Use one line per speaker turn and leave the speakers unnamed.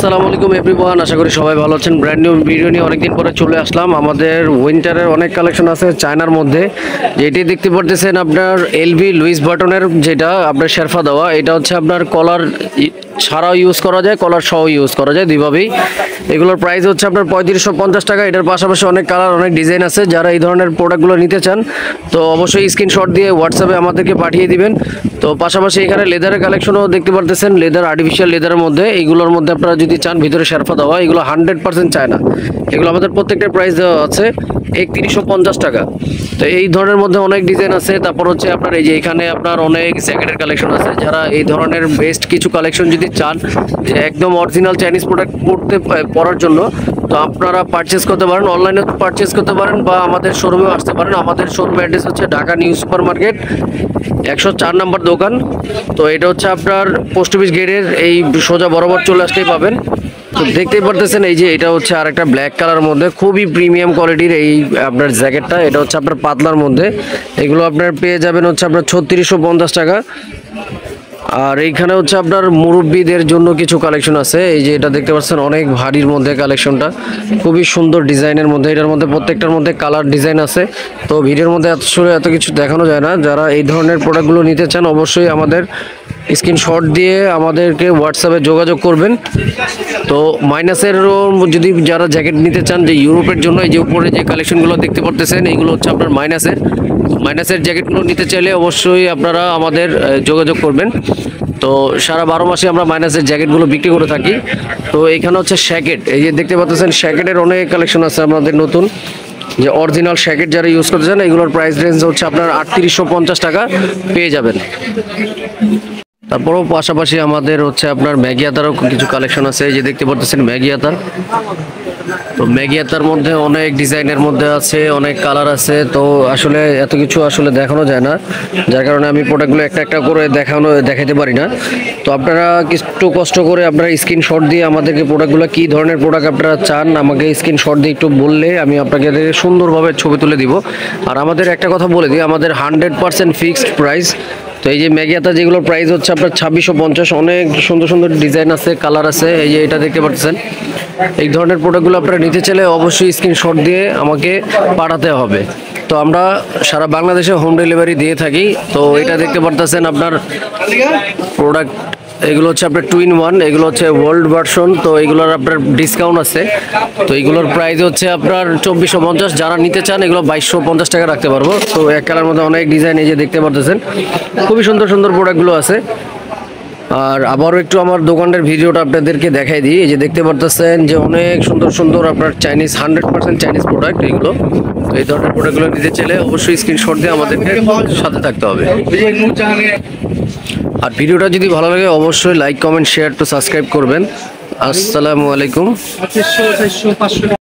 আসসালামু আলাইকুম এভরিওয়ান, আশা করি সবাই ভালো আছেন। ব্র্যান্ড নিউ ভিডিও নিয়ে অনেকদিন পরে চলে আসলাম। আমাদের উইন্টারের অনেক কালেকশন আছে চায়নার মধ্যে। যেটি দেখতে পারতেছেন আপনার এলভি লুইস বাটনের, যেটা আপনার শেরফা দেওয়া। এটা হচ্ছে আপনার কলার ছাড়াও ইউজ করা যায়, কলার সহ ইউজ করা যায়, দুইভাবেই। এগুলোর প্রাইস হচ্ছে আপনার 3550 টাকা। এটার পাশাপাশি অনেক কালার, অনেক ডিজাইন আছে। যারা এই ধরনের প্রোডাক্টগুলো নিতে চান তো অবশ্যই স্ক্রিনশট দিয়ে হোয়াটসঅ্যাপে আমাদেরকে পাঠিয়ে দিবেন। তো পাশাপাশি এখানে লেদারের কালেকশনও দেখতে পারতেছেন, লেদার, আর্টিফিশিয়াল লেদারের মধ্যে। এইগুলোর মধ্যে আপনারা যদি চান ভিতরে শেরফা দেওয়া, এগুলো 100% চায়না। এগুলো আমাদের প্রত্যেকটা প্রাইস দেওয়া আছে 3150 টাকা। তো এই ধরনের মধ্যে অনেক ডিজাইন আছে। তারপর হচ্ছে আপনার এই যে এখানে আপনার অনেক জ্যাকেটের কালেকশন আছে। যারা এই ধরনের বেস্ট কিছু কালেকশন যদি চান, যে একদম অরিজিনাল চাইনিজ প্রোডাক্ট পরার জন্য, তো আপনারা পারচেস করতে পারেন, অনলাইনে পারচেস করতে পারেন, বা আমাদের শোরুমেও আসতে পারেন। আমাদের শোরুম অ্যাড্রেস হচ্ছে ঢাকা নিউ সুপার মার্কেট 104 নম্বর দোকান। তো এটা হচ্ছে আপনার পোস্ট অফিস গেটের এই সোজা বরাবর চলে আসলেই পাবেন। তো দেখতেই পারতেছেন এই যে এটা হচ্ছে আর একটা ব্ল্যাক কালার মধ্যে খুবই প্রিমিয়াম কোয়ালিটির এই আপনার জ্যাকেটটা। এটা হচ্ছে আপনার পাতলার মধ্যে। এগুলো আপনার পেয়ে যাবেন হচ্ছে আপনার 3650 টাকা। আর এইখানে হচ্ছে আপনার মুরব্বীদের জন্য কিছু কালেকশন আছে। এই যে এটা দেখতে পাচ্ছেন অনেক ভারীর মধ্যে কালেকশনটা, খুবই সুন্দর ডিজাইনের মধ্যে। এটার মধ্যে প্রত্যেকটার মধ্যে কালার ডিজাইন আছে। তো ভিডিওর মধ্যে এত কিছু দেখানো যায় না। যারা এই ধরনের প্রোডাক্টগুলো নিতে চান অবশ্যই আমাদের স্ক্রিনশট দিয়ে আমাদেরকে হোয়াটসঅ্যাপে যোগাযোগ করবেন। তো মাইনাসেরও যদি যারা জ্যাকেট নিতে চান, যে ইউরোপের জন্য, এই যে উপরে যে কালেকশনগুলো দেখতে পারতেছেন এইগুলো হচ্ছে আপনার মাইনাসের জ্যাকেটগুলো নিতে চাইলে অবশ্যই আপনারা আমাদের যোগাযোগ করবেন। তো সারা 12 মাসে আমরা মাইনাসের জ্যাকেটগুলো বিক্রি করে থাকি। তো এখানে হচ্ছে শ্যাকেট, এই যে দেখতে পাচ্ছেন শ্যাকেটের অনেক কালেকশন আছে আমাদের নতুন। যে অরিজিনাল শ্যাকেট যারা ইউজ করতে চান, এগুলোর প্রাইস রেঞ্জ হচ্ছে আপনার 3850 টাকা পেয়ে যাবেন। তারপরেও পাশাপাশি আমাদের হচ্ছে আপনার ম্যাগি আতারও কিছু কালেকশন আছে। এই যে দেখতে পাচ্ছেন ম্যাগি আতার। তো ম্যাগি আতার মধ্যে অনেক ডিজাইনের মধ্যে আছে, অনেক কালার আছে। তো আসলে এত কিছু আসলে দেখানো যায় না, যার কারণে আমি প্রোডাক্টগুলো একটা একটা করে দেখাতে পারি না। তো আপনারা একটু কষ্ট করে আপনারা স্ক্রিনশট দিয়ে আমাদেরকে প্রোডাক্টগুলো কী ধরনের প্রোডাক্ট আপনারা চান আমাকে স্ক্রিনশট দিয়ে একটু বললে আমি আপনাকে সুন্দরভাবে ছবি তুলে দিব। আর আমাদের একটা কথা বলে দিই, আমাদের 100% ফিক্সড প্রাইস। তো এই যে ম্যাগি আতা, যেগুলোর প্রাইস হচ্ছে আপনার 2650। অনেক সুন্দর সুন্দর ডিজাইন আছে, কালার আছে। এই যে এটা দেখতে পাচ্ছেন, এই ধরনের প্রোডাক্টগুলো আপনারা নিতে চাইলে অবশ্যই স্ক্রিনশট দিয়ে আমাকে পাঠাতে হবে। তো আমরা সারা বাংলাদেশে হোম ডেলিভারি দিয়ে থাকি। তো এটা দেখতে পারতেছেন আপনার প্রোডাক্ট, এগুলো হচ্ছে আপনার 2-in-1, এগুলো হচ্ছে ওল্ড ভার্সন। তো এগুলোর আপনার ডিসকাউন্ট আছে। তো এইগুলোর প্রাইস হচ্ছে আপনার 2450। যারা নিতে চান এগুলো 2250 টাকা রাখতে পারবো। তো এক কালার মধ্যে অনেক ডিজাইন, এই যে দেখতে পারতেছেন খুবই সুন্দর সুন্দর প্রোডাক্টগুলো আছে। আর আবারও একটু আমার দোকানের ভিডিওটা আপনাদেরকে দেখাই দিই। এই যে দেখতে পারতেছেন যে অনেক সুন্দর সুন্দর আপনার চাইনিজ 100% চাইনিজ প্রোডাক্ট এগুলো। তো এই ধরনের প্রোডাক্টগুলো নিতে চাইলে অবশ্যই স্ক্রিনশট দিয়ে আমাদেরকে সাথে থাকতে হবে। আর ভিডিওটা যদি ভালো লাগে অবশ্যই লাইক, কমেন্ট, শেয়ার, তো সাবস্ক্রাইব করবেন। আসসালামু আলাইকুম।